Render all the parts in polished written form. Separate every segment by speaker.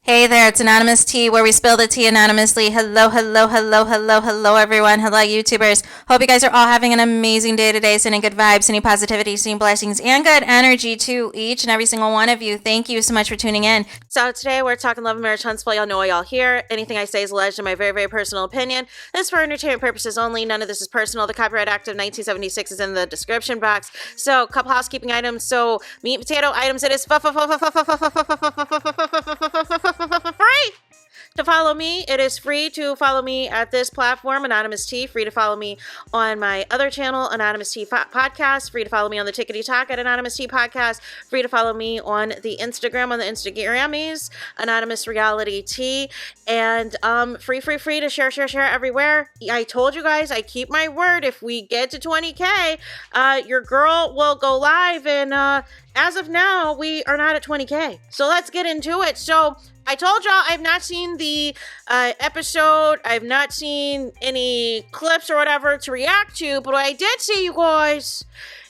Speaker 1: Hey there, it's Anonymous Tea, where we spill the tea anonymously. Hello, hello, hello, hello, hello, everyone. Hello, YouTubers. Hope you guys are all having an amazing day today, sending good vibes, sending positivity, sending blessings, and good energy to each and every single one of you. Thank you so much for tuning in. So today we're talking love and marriage huntsville. Y'all know y'all here. Anything I say is alleged in my very, very personal opinion. This is for entertainment purposes only. None of this is personal. The Copyright Act of 1976 is in the description box. So, couple housekeeping items. So, meat and potato items. It is free to follow me. It is free to follow me at this platform, Anonymous Tea. Free to follow me on my other channel, Anonymous Tea Podcast. Free to follow me on the Tickety Talk at Anonymous Tea Podcast. Free to follow me on the Instagram, on the Instagrammies, Anonymous Reality Tea. And free to share everywhere. I told you guys, I keep my word. If we get to 20K, your girl will go live. And as of now, we are not at 20K. So let's get into it. So I told y'all I've not seen the episode. I've not seen any clips or whatever to react to. But what I did see, you guys,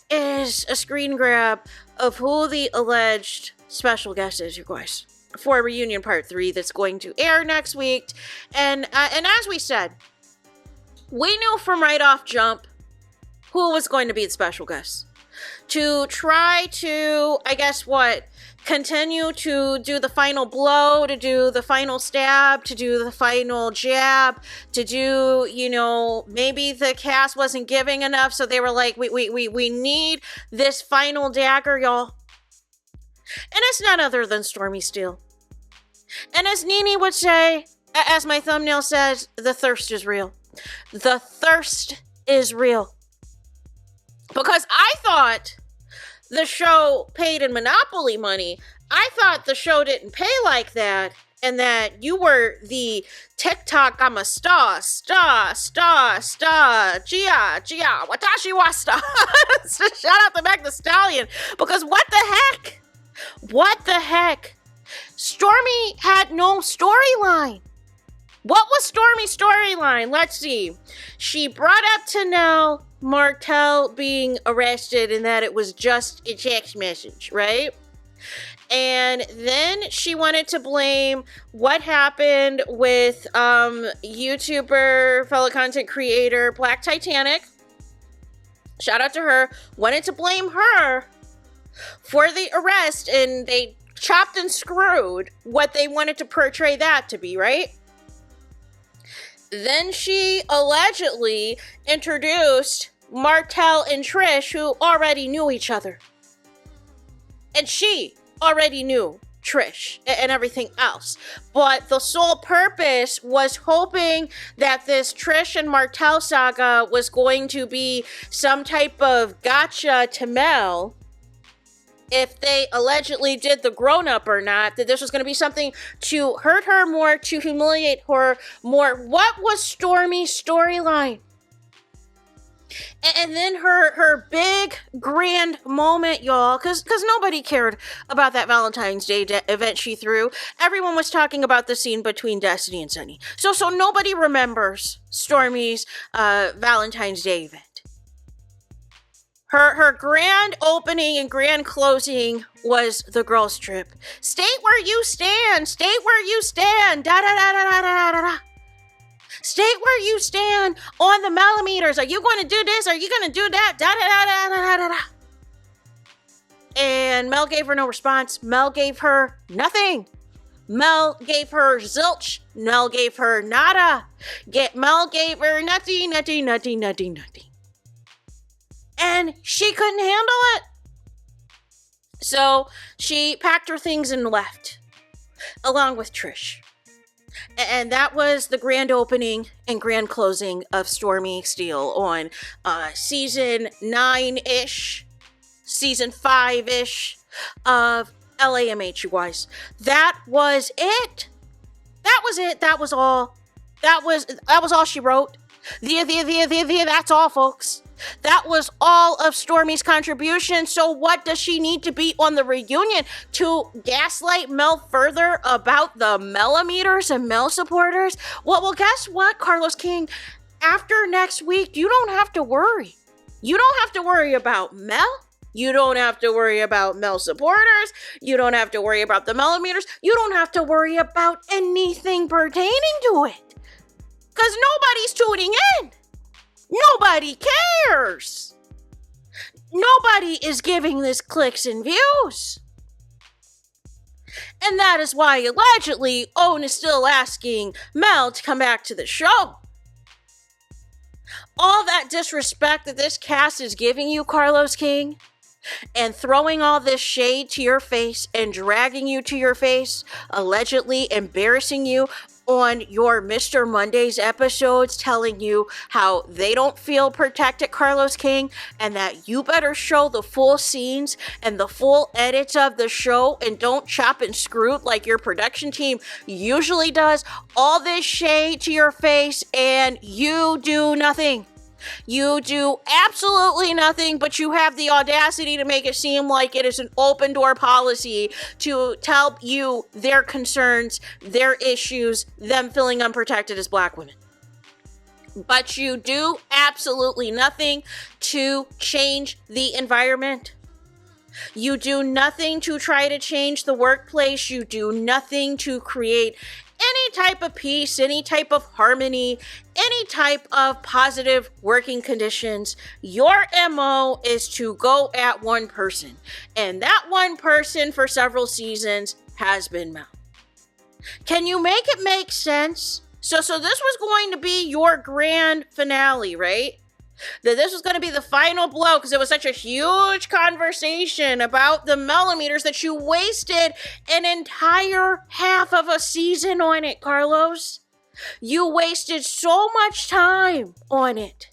Speaker 1: is a screen grab of who the alleged special guest is, you guys, for Reunion Part 3 that's going to air next week. And as we said, we knew from right off jump who was going to be the special guest. To try to, I guess continue to do the final blow, to do the final stab, to do the final jab, to do, maybe the cast wasn't giving enough, so they were like, we need this final dagger, y'all. And it's none other than Stormy Steel. And as Nene would say, as my thumbnail says, the thirst is real. The thirst is real. Because I thought the show paid in Monopoly money. I thought the show didn't pay like that, and that you were the TikTok, I'm a star, Gia, watashi wa star. Shout out to Meg the Stallion, because what the heck? Stormy had no storyline. What was Stormy's storyline? Let's see. She brought up to Nell Martell being arrested and that it was just a text message, right? And then she wanted to blame what happened with YouTuber, fellow content creator, Black Titanic. Shout out to her. Wanted to blame her for the arrest, and they chopped and screwed what they wanted to portray that to be, right? Then she allegedly introduced Martell and Trish, who already knew each other. And she already knew Trish and everything else. But the sole purpose was hoping that this Trish and Martell saga was going to be some type of gotcha to Mel, if they allegedly did the grown-up or not, that this was going to be something to hurt her more, to humiliate her more. What was Stormy's storyline? And then her big, grand moment, y'all, because nobody cared about that Valentine's Day event she threw. Everyone was talking about the scene between Destiny and Sunny. So nobody remembers Stormy's Valentine's Day event. Her grand opening and grand closing was the girls' trip. State where you stand. State where you stand. Da da da da da da da da. State where you stand on the millimeters. Are you going to do this? Are you going to do that? Da da da da da da da. And Mel gave her no response. Mel gave her nothing. Mel gave her zilch. Mel gave her nada. Mel gave her nothing. And she couldn't handle it. So she packed her things and left, along with Trish. And that was the grand opening and grand closing of Stormy Steel on season 9-ish, season 5-ish of LAMH, you guys. That was it. That was it. That was all. That was all she wrote. That's all, folks. That was all of Stormy's contribution. So what does she need to be on the reunion? To gaslight Mel further about the millimeters and Mel supporters? Well, guess what, Carlos King? After next week, you don't have to worry. You don't have to worry about Mel. You don't have to worry about Mel supporters. You don't have to worry about the millimeters. You don't have to worry about anything pertaining to it. Because nobody's tuning in. Nobody cares. Nobody is giving this clicks and views. And that is why, allegedly, Owen is still asking Mel to come back to the show. All that disrespect that this cast is giving you, Carlos King, and throwing all this shade to your face and dragging you to your face, allegedly embarrassing you on your Mr. Mondays episodes, telling you how they don't feel protected, Carlos King, and that you better show the full scenes and the full edits of the show and don't chop and screw like your production team usually does. All this shade to your face and you do nothing. You do absolutely nothing, but you have the audacity to make it seem like it is an open door policy to tell you their concerns, their issues, them feeling unprotected as black women. But you do absolutely nothing to change the environment. You do nothing to try to change the workplace. You do nothing to create any type of peace, any type of harmony, any type of positive working conditions. Your MO is to go at one person. And that one person for several seasons has been Mel. Can you make it make sense? So this was going to be your grand finale, right? That this was going to be the final blow because it was such a huge conversation about the millimeters that you wasted an entire half of a season on it, Carlos. You wasted so much time on it.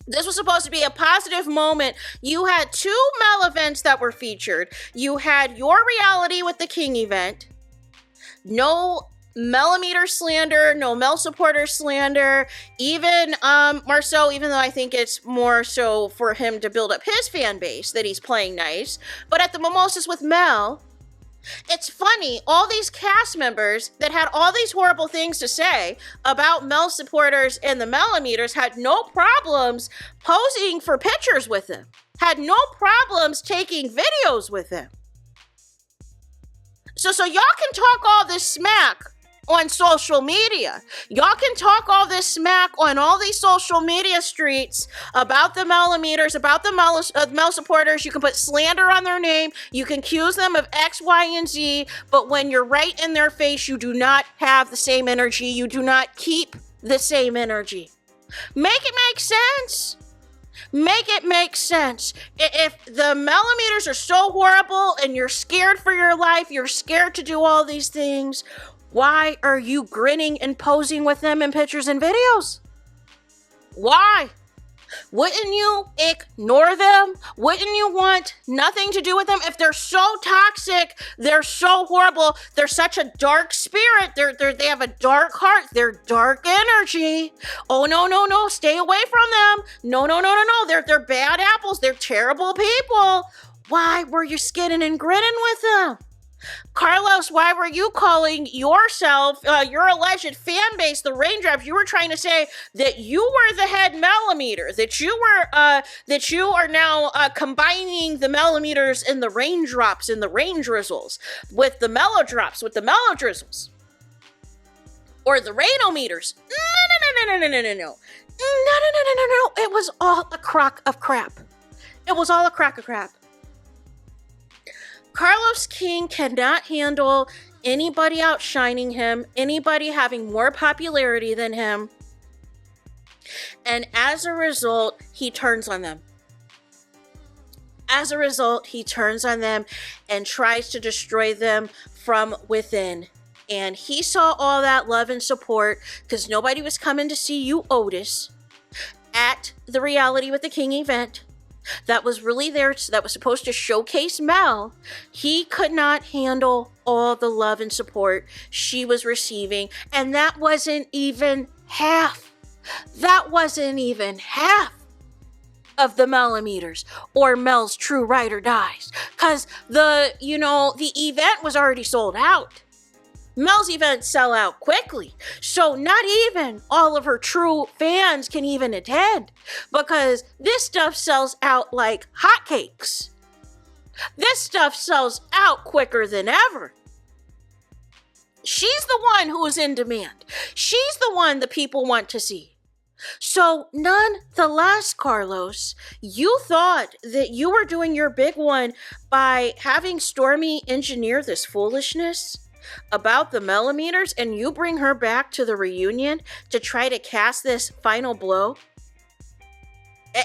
Speaker 1: This was supposed to be a positive moment. You had 2 Mel events that were featured. You had your reality with the King event. No millimeter slander, no Mel supporter slander, even Marceau, even though I think it's more so for him to build up his fan base that he's playing nice. But at the Mimosas with Mel, it's funny, all these cast members that had all these horrible things to say about Mel supporters and the millimeters had no problems posing for pictures with him, had no problems taking videos with him. So y'all can talk all this smack on social media. Y'all can talk all this smack on all these social media streets about the millimeters, about the Mel supporters. You can put slander on their name. You can accuse them of X, Y, and Z. But when you're right in their face, you do not have the same energy. You do not keep the same energy. Make it make sense. Make it make sense. If the millimeters are so horrible and you're scared for your life, you're scared to do all these things, why are you grinning and posing with them in pictures and videos? Why? Wouldn't you ignore them? Wouldn't you want nothing to do with them? If they're so toxic, they're so horrible, they're such a dark spirit, they have a dark heart, they're dark energy. Oh, no, stay away from them. No, they're bad apples, they're terrible people. Why were you skidding and grinning with them? Carlos, why were you calling yourself, your alleged fan base, the Raindrops? You were trying to say that you were the head millimeter, that you are now combining the millimeters and the raindrops and the rain drizzles with the mellodrops, with the mellodrizzles, or the rainometers. No. It was all a crock of crap. It was all a crock of crap. Carlos King cannot handle anybody outshining him, anybody having more popularity than him. And as a result, he turns on them. As a result, he turns on them and tries to destroy them from within. And he saw all that love and support because nobody was coming to see you, Otis, at the Reality with the King event. That was really there, that was supposed to showcase Mel. He could not handle all the love and support she was receiving, and that wasn't even half. That wasn't even half of the millimeters or Mel's true ride or dies, because the event was already sold out. Mel's events sell out quickly, so not even all of her true fans can even attend because this stuff sells out like hotcakes. This stuff sells out quicker than ever. She's the one who is in demand. She's the one the people want to see. So nonetheless, Carlos, you thought that you were doing your big one by having Stormy engineer this foolishness about the millimeters, and you bring her back to the reunion to try to cast this final blow?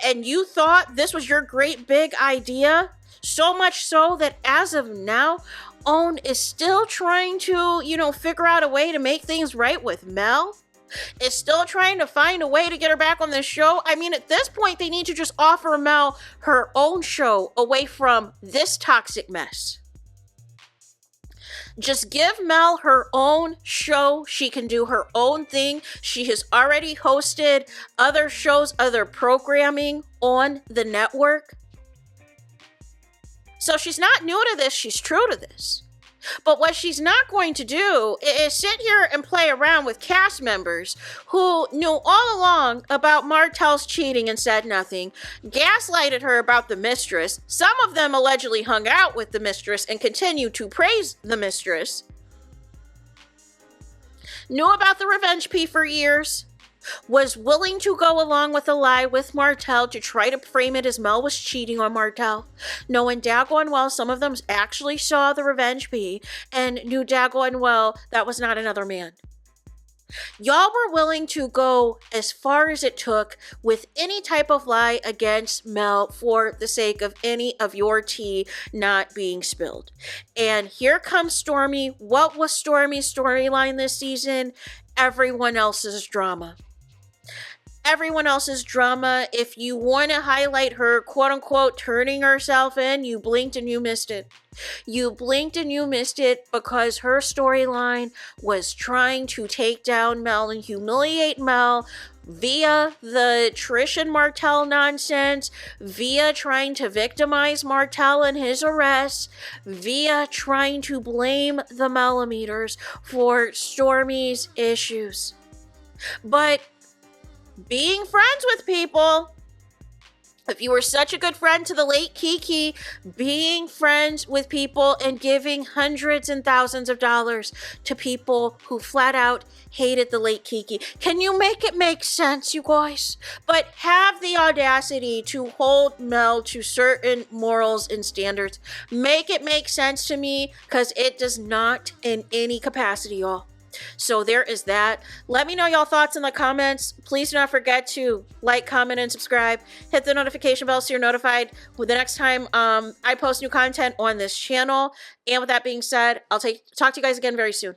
Speaker 1: And you thought this was your great big idea? So much so that as of now, OWN is still trying to, figure out a way to make things right with Mel? Is still trying to find a way to get her back on the show? I mean, at this point, they need to just offer Mel her own show away from this toxic mess. Just give Mel her own show. She can do her own thing. She has already hosted other shows, other programming on the network. So she's not new to this. She's true to this. But what she's not going to do is sit here and play around with cast members who knew all along about Martell's cheating and said nothing, gaslighted her about the mistress. Some of them allegedly hung out with the mistress and continue to praise the mistress. Knew about the revenge P for years. Was willing to go along with a lie with Martell to try to frame it as Mel was cheating on Martell, knowing daggone well some of them actually saw the revenge P and knew daggone well that was not another man. Y'all were willing to go as far as it took with any type of lie against Mel for the sake of any of your tea not being spilled. And here comes Stormy. What was Stormy's storyline this season? Everyone else's drama. Everyone else's drama. If you want to highlight her, quote unquote, turning herself in, you blinked and you missed it. You blinked and you missed it because her storyline was trying to take down Mel and humiliate Mel via the Trish and Martell nonsense, via trying to victimize Martell and his arrest, via trying to blame the millimeters for Stormy's issues. But being friends with people, if you were such a good friend to the late Kiki, being friends with people and giving hundreds and thousands of dollars to people who flat out hated the late Kiki. Can you make it make sense, you guys? But have the audacity to hold Mel to certain morals and standards. Make it make sense to me, because it does not in any capacity, y'all. So there is that. Let me know y'all thoughts in the comments. Please do not forget to like, comment, and subscribe. Hit the notification bell so you're notified with the next time I post new content on this channel. And with that being said, I'll talk to you guys again very soon.